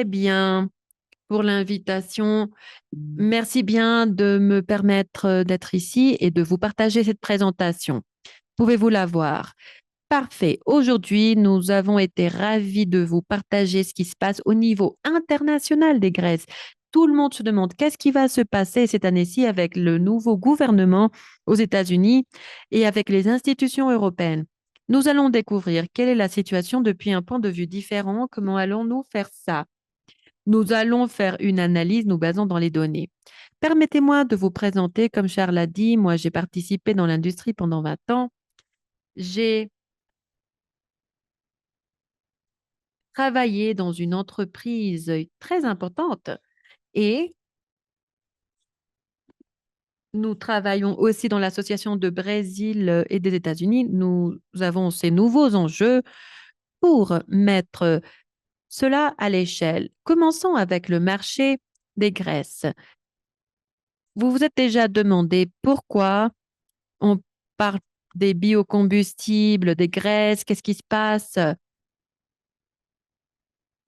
Très bien pour l'invitation. Merci bien de me permettre d'être ici et de vous partager cette présentation. Pouvez-vous la voir? Parfait. Aujourd'hui, nous avons été ravis de vous partager ce qui se passe au niveau international des graisses. Tout le monde se demande qu'est-ce qui va se passer cette année-ci avec le nouveau gouvernement aux États-Unis et avec les institutions européennes. Nous allons découvrir quelle est la situation depuis un point de vue différent. Comment allons-nous faire ça? Nous allons faire une analyse nous basant dans les données. Permettez-moi de vous présenter, comme Charles l'a dit, moi j'ai participé dans l'industrie pendant 20 ans. J'ai travaillé dans une entreprise très importante et nous travaillons aussi dans l'association de Brésil et des États-Unis. Nous avons ces nouveaux enjeux pour mettre cela à l'échelle. Commençons avec le marché des graisses. Vous vous êtes déjà demandé pourquoi on parle des biocombustibles, des graisses, qu'est-ce qui se passe?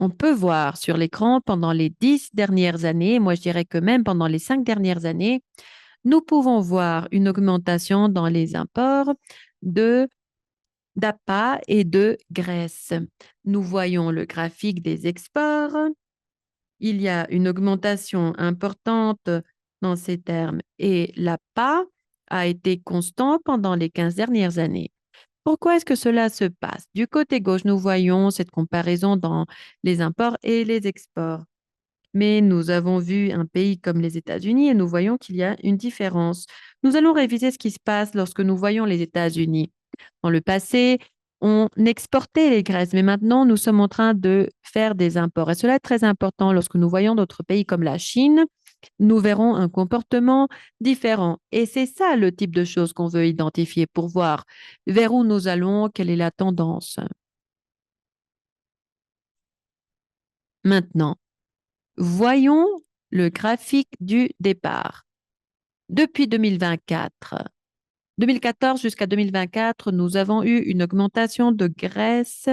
On peut voir sur l'écran pendant les 10 dernières années, moi je dirais que même pendant les 5 dernières années, nous pouvons voir une augmentation dans les imports de d'appât et de graisse. Nous voyons le graphique des exports. Il y a une augmentation importante dans ces termes et l'appât a été constant pendant les 15 dernières années. Pourquoi est-ce que cela se passe? Du côté gauche, nous voyons cette comparaison dans les imports et les exports. Mais nous avons vu un pays comme les États-Unis et nous voyons qu'il y a une différence. Nous allons réviser ce qui se passe lorsque nous voyons les États-Unis. Dans le passé, on exportait les graisses, mais maintenant, nous sommes en train de faire des imports. Et cela est très important lorsque nous voyons d'autres pays comme la Chine. Nous verrons un comportement différent. Et c'est ça le type de choses qu'on veut identifier pour voir vers où nous allons, quelle est la tendance. Maintenant, voyons le graphique du départ. Depuis 2024, 2014 jusqu'à 2024, nous avons eu une augmentation de graisse,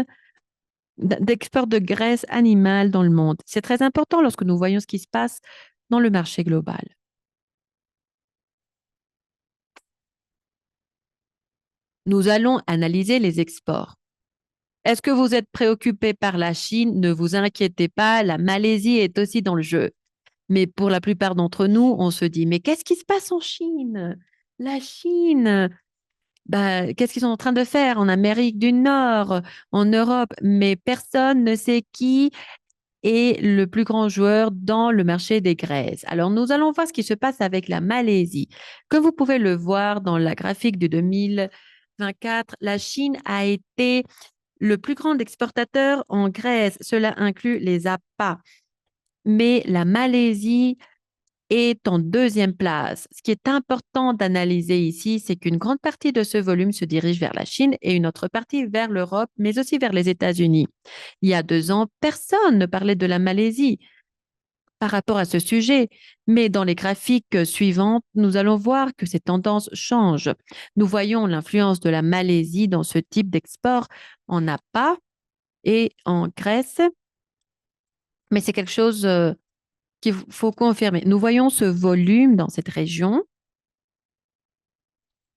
d'export de graisse animale dans le monde. C'est très important lorsque nous voyons ce qui se passe dans le marché global. Nous allons analyser les exports. Est-ce que vous êtes préoccupé par la Chine? Ne vous inquiétez pas, la Malaisie est aussi dans le jeu. Mais pour la plupart d'entre nous, on se dit, mais qu'est-ce qui se passe en Chine? La Chine, bah, qu'est-ce qu'ils sont en train de faire en Amérique du Nord, en Europe? Mais personne ne sait qui est le plus grand joueur dans le marché des graisses. Alors, nous allons voir ce qui se passe avec la Malaisie. Comme vous pouvez le voir dans la graphique de 2024, la Chine a été le plus grand exportateur en graisse. Cela inclut les appâts. Mais la Malaisie est en deuxième place. Ce qui est important d'analyser ici, c'est qu'une grande partie de ce volume se dirige vers la Chine et une autre partie vers l'Europe, mais aussi vers les États-Unis. Il y a 2 ans, personne ne parlait de la Malaisie par rapport à ce sujet, mais dans les graphiques suivants, nous allons voir que ces tendances changent. Nous voyons l'influence de la Malaisie dans ce type d'export en appât et en graisse, mais c'est quelque chose qu'il faut confirmer. Nous voyons ce volume dans cette région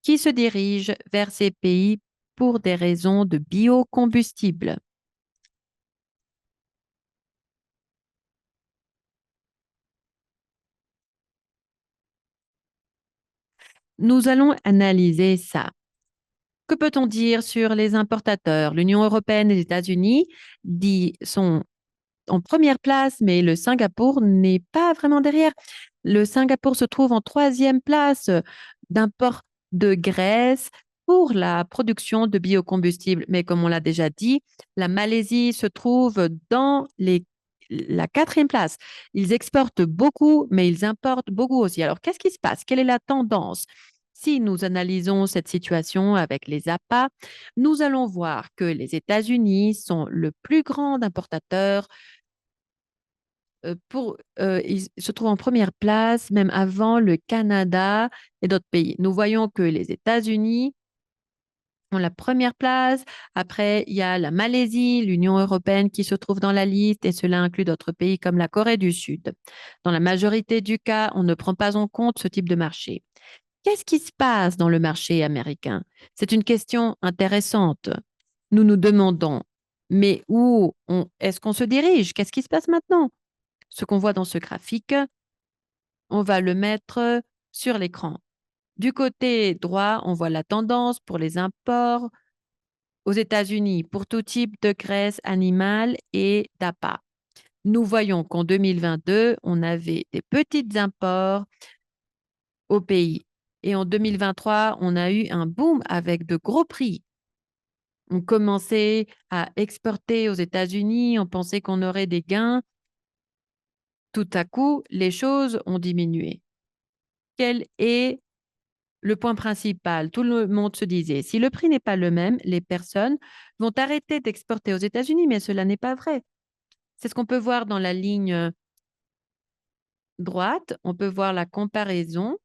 qui se dirigent vers ces pays pour des raisons de biocombustibles. Nous allons analyser ça. Que peut-on dire sur les importateurs? L'Union européenne et les États-Unis sont en première place, mais le Singapour n'est pas vraiment derrière. Le Singapour se trouve en troisième place d'import de graisse pour la production de biocombustibles. Mais comme on l'a déjà dit, la Malaisie se trouve dans la quatrième place. Ils exportent beaucoup, mais ils importent beaucoup aussi. Alors, qu'est-ce qui se passe? Quelle est la tendance? Si nous analysons cette situation avec les appâts, nous allons voir que les États-Unis sont le plus grand importateur ils se trouvent en première place, même avant le Canada et d'autres pays. Nous voyons que les États-Unis ont la première place. Après, il y a la Malaisie, l'Union européenne qui se trouve dans la liste et cela inclut d'autres pays comme la Corée du Sud. Dans la majorité du cas, on ne prend pas en compte ce type de marché. Qu'est-ce qui se passe dans le marché américain? C'est une question intéressante. Nous nous demandons, mais est-ce qu'on se dirige? Qu'est-ce qui se passe maintenant? Ce qu'on voit dans ce graphique, on va le mettre sur l'écran. Du côté droit, on voit la tendance pour les imports aux États-Unis pour tout type de graisse animale et d'appât. Nous voyons qu'en 2022, on avait des petits imports au pays. Et en 2023, on a eu un boom avec de gros prix. On commençait à exporter aux États-Unis, on pensait qu'on aurait des gains. Tout à coup, les choses ont diminué. Quel est le point principal? Tout le monde se disait, si le prix n'est pas le même, les personnes vont arrêter d'exporter aux États-Unis, mais cela n'est pas vrai. C'est ce qu'on peut voir dans la ligne droite. On peut voir la comparaison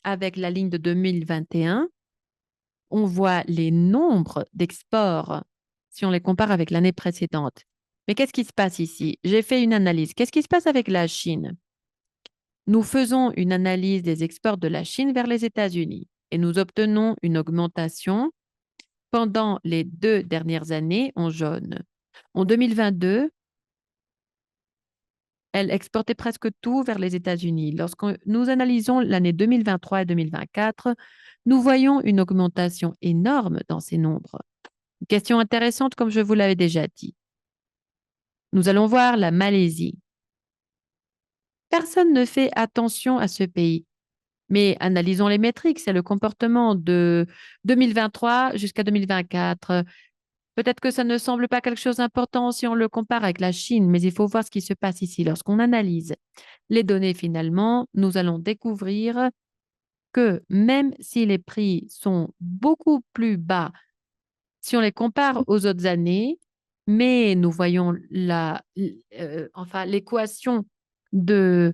avec la ligne de 2021. On voit les nombres d'exports si on les compare avec l'année précédente. Mais qu'est-ce qui se passe ici? J'ai fait une analyse. Qu'est-ce qui se passe avec la Chine? Nous faisons une analyse des exports de la Chine vers les États-Unis et nous obtenons une augmentation pendant les 2 dernières années en jaune. En 2022, elle exportait presque tout vers les États-Unis. Lorsque nous analysons l'année 2023 et 2024, nous voyons une augmentation énorme dans ces nombres. Une question intéressante, comme je vous l'avais déjà dit. Nous allons voir la Malaisie. Personne ne fait attention à ce pays. Mais analysons les métriques, c'est le comportement de 2023 jusqu'à 2024. Peut-être que ça ne semble pas quelque chose d'important si on le compare avec la Chine, mais il faut voir ce qui se passe ici. Lorsqu'on analyse les données finalement, nous allons découvrir que même si les prix sont beaucoup plus bas, si on les compare aux autres années, mais nous voyons l'équation de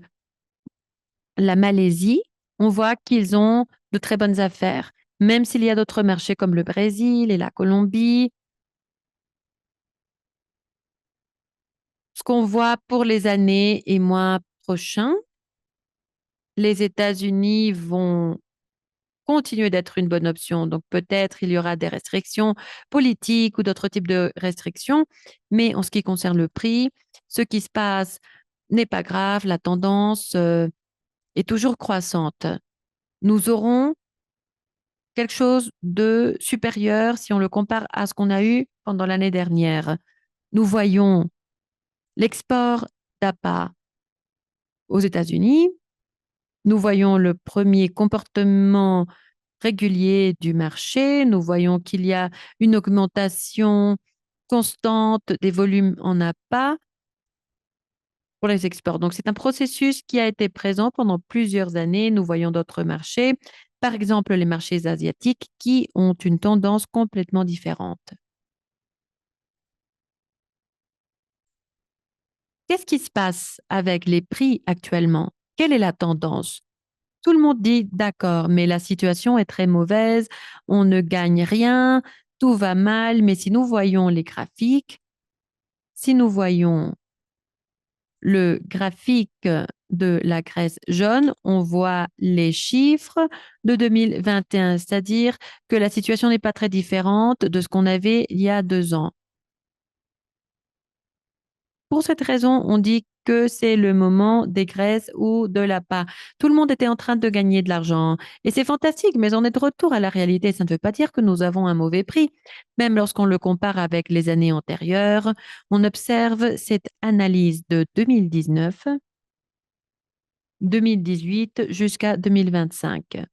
la Malaisie, on voit qu'ils ont de très bonnes affaires, même s'il y a d'autres marchés comme le Brésil et la Colombie. Ce qu'on voit pour les années et mois prochains, les États-Unis vont continuer d'être une bonne option. Donc peut-être il y aura des restrictions politiques ou d'autres types de restrictions, mais en ce qui concerne le prix, ce qui se passe n'est pas grave, la tendance est toujours croissante. Nous aurons quelque chose de supérieur si on le compare à ce qu'on a eu pendant l'année dernière. Nous voyons l'export d'appât aux États-Unis. Nous voyons le premier comportement régulier du marché. Nous voyons qu'il y a une augmentation constante des volumes en appât pour les exports. Donc, c'est un processus qui a été présent pendant plusieurs années. Nous voyons d'autres marchés, par exemple les marchés asiatiques, qui ont une tendance complètement différente. Qu'est-ce qui se passe avec les prix actuellement? Quelle est la tendance? Tout le monde dit d'accord, mais la situation est très mauvaise, on ne gagne rien, tout va mal, mais si nous voyons les graphiques, si nous voyons le graphique de la graisse jaune, on voit les chiffres de 2021, c'est-à-dire que la situation n'est pas très différente de ce qu'on avait il y a 2 ans. Pour cette raison, on dit que c'est le moment des graisses ou de l'appât. Tout le monde était en train de gagner de l'argent. Et c'est fantastique, mais on est de retour à la réalité. Ça ne veut pas dire que nous avons un mauvais prix. Même lorsqu'on le compare avec les années antérieures, on observe cette analyse de 2019, 2018 jusqu'à 2025.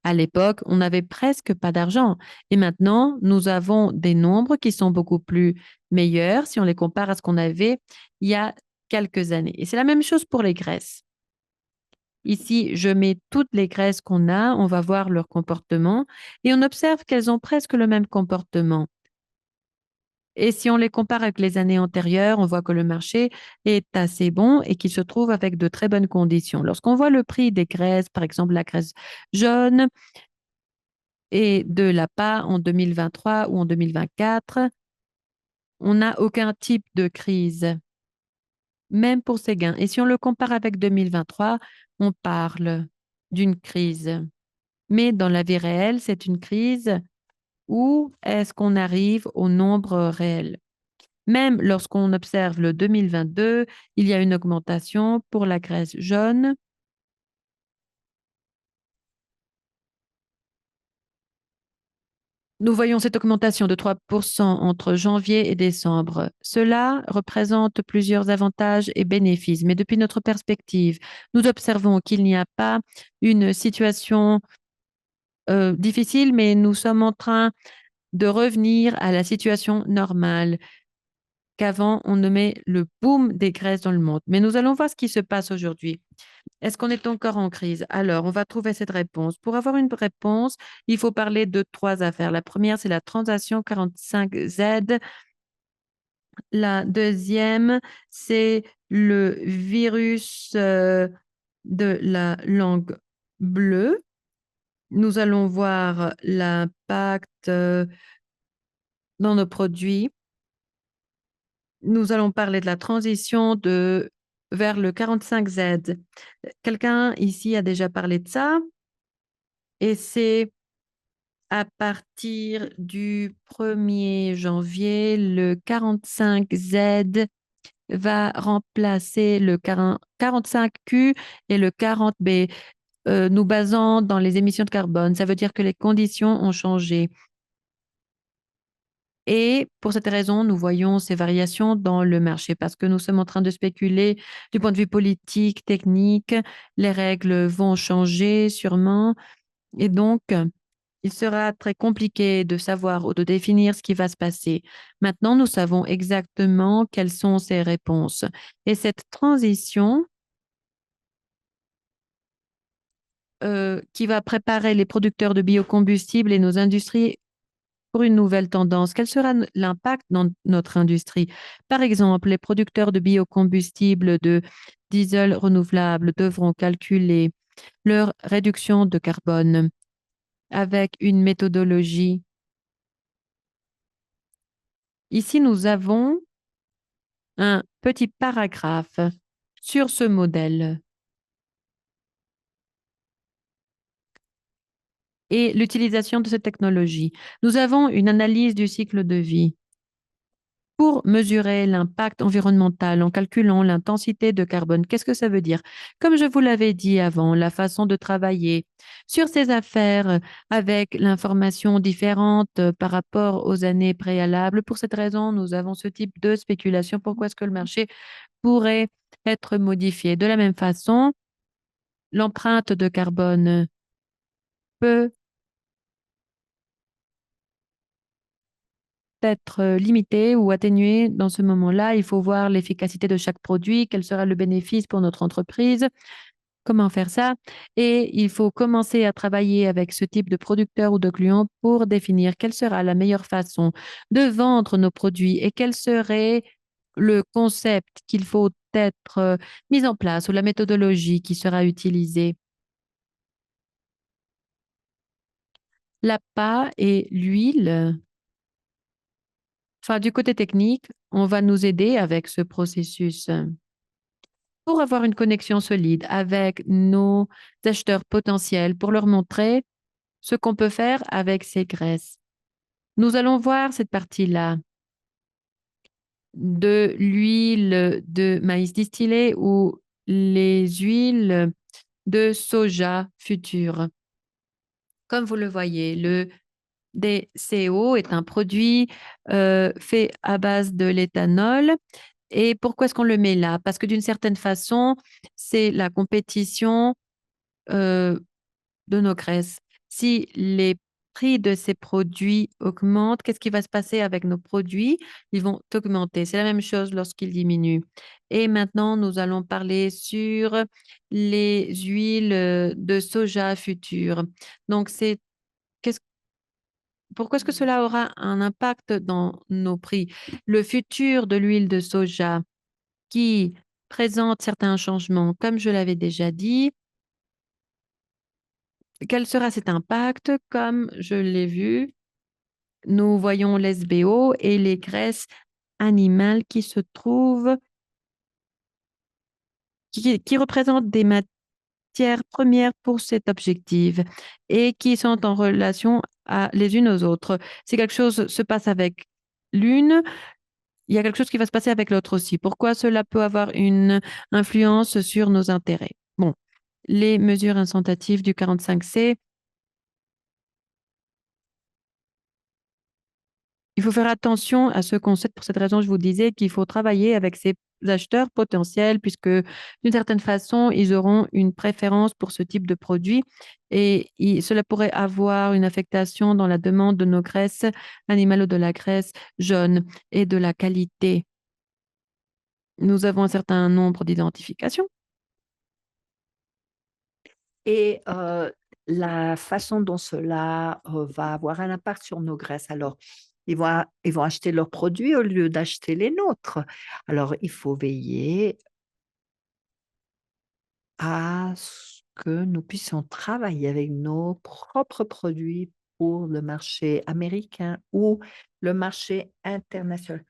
À l'époque, on n'avait presque pas d'argent. Et maintenant, nous avons des nombres qui sont beaucoup plus meilleurs si on les compare à ce qu'on avait il y a quelques années. Et c'est la même chose pour les graisses. Ici, je mets toutes les graisses qu'on a, on va voir leur comportement et on observe qu'elles ont presque le même comportement. Et si on les compare avec les années antérieures, on voit que le marché est assez bon et qu'il se trouve avec de très bonnes conditions. Lorsqu'on voit le prix des graisses, par exemple la graisse jaune, et de l'APA en 2023 ou en 2024, on n'a aucun type de crise, même pour ces gains. Et si on le compare avec 2023, on parle d'une crise. Mais dans la vie réelle, c'est une crise où est-ce qu'on arrive au nombre réel? Même lorsqu'on observe le 2022, il y a une augmentation pour la graisse jaune. Nous voyons cette augmentation de 3% entre janvier et décembre. Cela représente plusieurs avantages et bénéfices, mais depuis notre perspective, nous observons qu'il n'y a pas une situation difficile, mais nous sommes en train de revenir à la situation normale qu'avant on nommait le boom des graisses dans le monde. Mais nous allons voir ce qui se passe aujourd'hui. Est-ce qu'on est encore en crise? Alors, on va trouver cette réponse. Pour avoir une réponse, il faut parler de trois affaires. La première, c'est la transaction 45Z. La deuxième, c'est le virus de la langue bleue. Nous allons voir l'impact dans nos produits. Nous allons parler de la transition vers le 45Z. Quelqu'un ici a déjà parlé de ça et c'est à partir du 1er janvier, le 45Z va remplacer le 45Q et le 40B, nous basant dans les émissions de carbone. Ça veut dire que les conditions ont changé. Et pour cette raison, nous voyons ces variations dans le marché parce que nous sommes en train de spéculer du point de vue politique, technique. Les règles vont changer sûrement. Et donc, il sera très compliqué de savoir ou de définir ce qui va se passer. Maintenant, nous savons exactement quelles sont ces réponses. Et cette transition qui va préparer les producteurs de biocombustibles et nos industries pour une nouvelle tendance, quel sera l'impact dans notre industrie? Par exemple, les producteurs de biocombustibles, de diesel renouvelable devront calculer leur réduction de carbone avec une méthodologie. Ici, nous avons un petit paragraphe sur ce modèle et l'utilisation de cette technologie. Nous avons une analyse du cycle de vie pour mesurer l'impact environnemental en calculant l'intensité de carbone. Qu'est-ce que ça veut dire? Comme je vous l'avais dit avant, la façon de travailler sur ces affaires avec l'information différente par rapport aux années préalables. Pour cette raison, nous avons ce type de spéculation. Pourquoi est-ce que le marché pourrait être modifié? De la même façon, l'empreinte de carbone peut être limitée ou atténuée dans ce moment-là. Il faut voir l'efficacité de chaque produit, quel sera le bénéfice pour notre entreprise, comment faire ça. Et il faut commencer à travailler avec ce type de producteur ou de client pour définir quelle sera la meilleure façon de vendre nos produits et quel serait le concept qu'il faut être mis en place ou la méthodologie qui sera utilisée. L'appât et l'huile. Enfin, du côté technique, on va nous aider avec ce processus pour avoir une connexion solide avec nos acheteurs potentiels, pour leur montrer ce qu'on peut faire avec ces graisses. Nous allons voir cette partie-là de l'huile de maïs distillé ou les huiles de soja futures. Comme vous le voyez, le DCO est un produit fait à base de l'éthanol. Et pourquoi est-ce qu'on le met là? Parce que d'une certaine façon, c'est la compétition euh, de nos graisses. Si les prix de ces produits augmentent, qu'est-ce qui va se passer avec nos produits? Ils vont augmenter. C'est la même chose lorsqu'ils diminuent. Et maintenant, nous allons parler sur les huiles de soja futures. Donc, qu'est-ce pourquoi est-ce que cela aura un impact dans nos prix? Le futur de l'huile de soja qui présente certains changements, comme je l'avais déjà dit, quel sera cet impact? Comme je l'ai vu, nous voyons les SBO et les graisses animales qui se trouvent, qui représentent des matières premières pour cet objectif et qui sont en relation les unes aux autres. Si quelque chose se passe avec l'une, il y a quelque chose qui va se passer avec l'autre aussi. Pourquoi cela peut avoir une influence sur nos intérêts? Bon, les mesures incitatives du 45C. Il faut faire attention à ce concept. Pour cette raison, je vous disais qu'il faut travailler avec ces acheteurs potentiels puisque d'une certaine façon, ils auront une préférence pour ce type de produit et cela pourrait avoir une affectation dans la demande de nos graisses animales ou de la graisse jaune et de la qualité. Nous avons un certain nombre d'identifications. Et la façon dont cela va avoir un impact sur nos graisses. Alors, ils vont acheter leurs produits au lieu d'acheter les nôtres. Alors, il faut veiller à ce que nous puissions travailler avec nos propres produits pour le marché américain ou le marché international.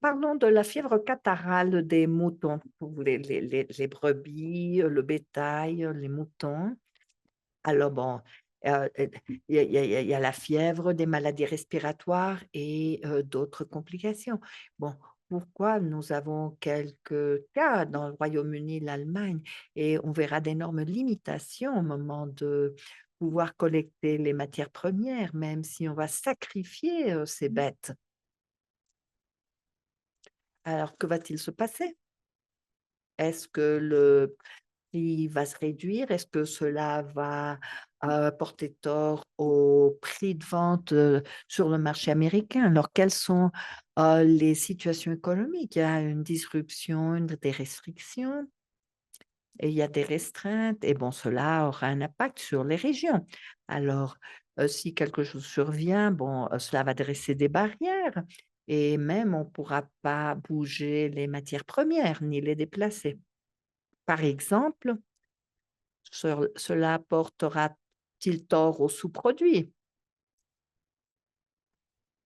Parlons de la fièvre catarrhale des moutons, pour les brebis, le bétail, les moutons. Alors bon, il y a la fièvre, des maladies respiratoires et d'autres complications. Bon, pourquoi nous avons quelques cas dans le Royaume-Uni, l'Allemagne, et on verra d'énormes limitations au moment de pouvoir collecter les matières premières, même si on va sacrifier ces bêtes. Alors, que va-t-il se passer? Est-ce que le prix va se réduire? Est-ce que cela va porter tort au prix de vente sur le marché américain? Alors, quelles sont les situations économiques? Il y a une disruption, des restrictions et il y a des restreintes et bon, cela aura un impact sur les régions. Alors, si quelque chose survient, bon, cela va dresser des barrières et même on ne pourra pas bouger les matières premières ni les déplacer. Par exemple, cela portera-t-il tort aux sous-produits?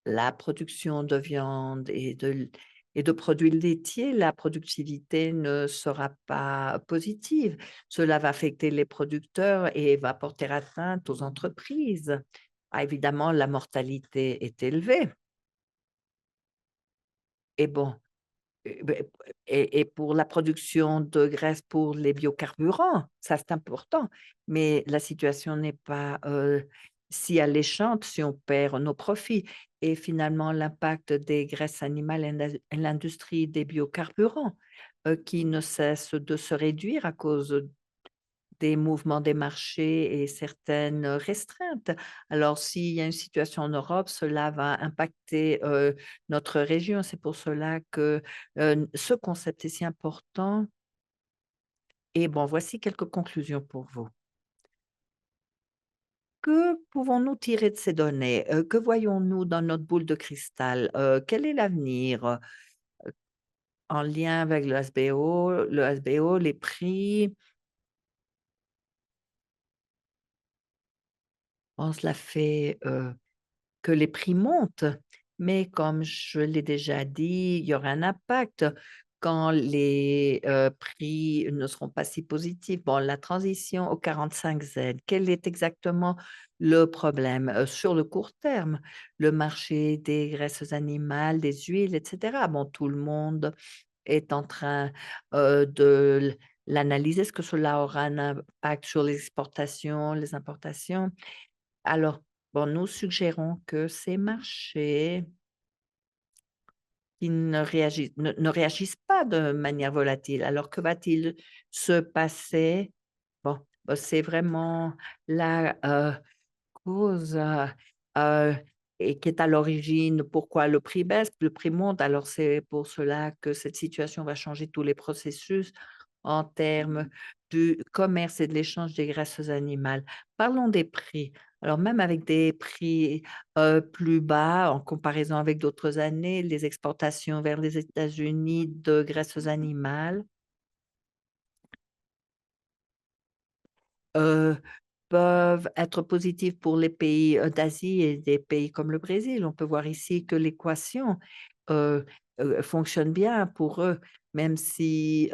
La production de viande et de produits laitiers, la productivité ne sera pas positive. Cela va affecter les producteurs et va porter atteinte aux entreprises. Ah, évidemment, la mortalité est élevée et bon, beh, et pour la production de graisse pour les biocarburants, ça c'est important, mais la situation n'est pas, si alléchante si on perd nos profits et finalement l'impact des graisses animales et l'industrie des biocarburants, qui ne cesse de se réduire à cause des mouvements des marchés et certaines restreintes. Alors, s'il y a une situation en Europe, cela va impacter notre région. C'est pour cela que ce concept est si important. Et bon, voici quelques conclusions pour vous. Que pouvons-nous tirer de ces données? Que voyons-nous dans notre boule de cristal? Quel est l'avenir en lien avec le SBO, les prix? Bon, cela fait que les prix montent, mais comme je l'ai déjà dit, il y aura un impact quand les prix ne seront pas si positifs. Bon, la transition au 45Z, quel est exactement le problème? Sur le court terme, le marché des graisses animales, des huiles, et cetera. Bon, tout le monde est en train de l'analyser. Est-ce que cela aura un impact sur les exportations, les importations? Alors, bon, nous suggérons que ces marchés qui ne réagissent pas de manière volatile. Alors, que va-t-il se passer? Bon, bah, c'est vraiment la cause heu et qui est à l'origine pourquoi le prix baisse, le prix monte. Alors, c'est pour cela que cette situation va changer tous les processus en termes du commerce et de l'échange des graisses animales. Parlons des prix. Alors même avec des prix, plus bas en comparaison avec d'autres années, les exportations vers les États-Unis de graisses animales, peuvent être positives pour les pays, d'Asie et des pays comme le Brésil. On peut voir ici que l'équation, heu fonctionne bien pour eux, même si,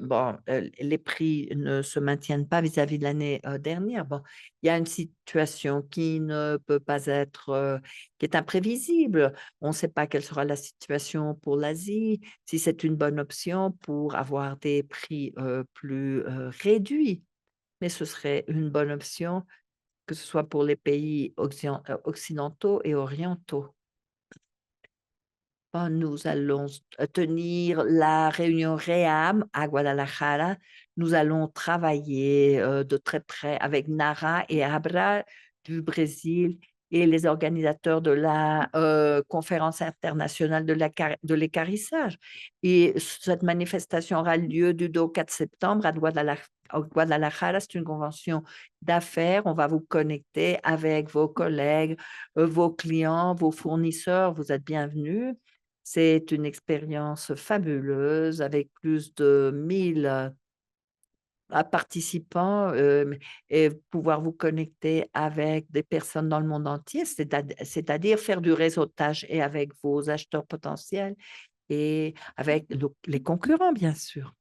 bon, les prix ne se maintiennent pas vis-à-vis de l'année, dernière. Bon, il y a une situation qui ne peut pas être, qui est imprévisible. On ne sait pas quelle sera la situation pour l'Asie, si c'est une bonne option pour avoir des prix, plus, réduits. Mais ce serait une bonne option, que ce soit pour les pays occidentaux et orientaux. Nous allons tenir la réunion REAM à Guadalajara. Nous allons travailler, de très près avec Nara et Abra du Brésil et les organisateurs de la, conférence internationale de l'équarrissage, et cette manifestation aura lieu du 2 au 4 septembre à Guadalajara. C'est une convention d'affaires. On va vous connecter avec vos collègues, vos clients, vos fournisseurs. Vous êtes bienvenus. C'est une expérience fabuleuse avec plus de 1000 participants, et pouvoir vous connecter avec des personnes dans le monde entier, c'est-à-dire faire du réseautage et avec vos acheteurs potentiels et avec les concurrents, bien sûr.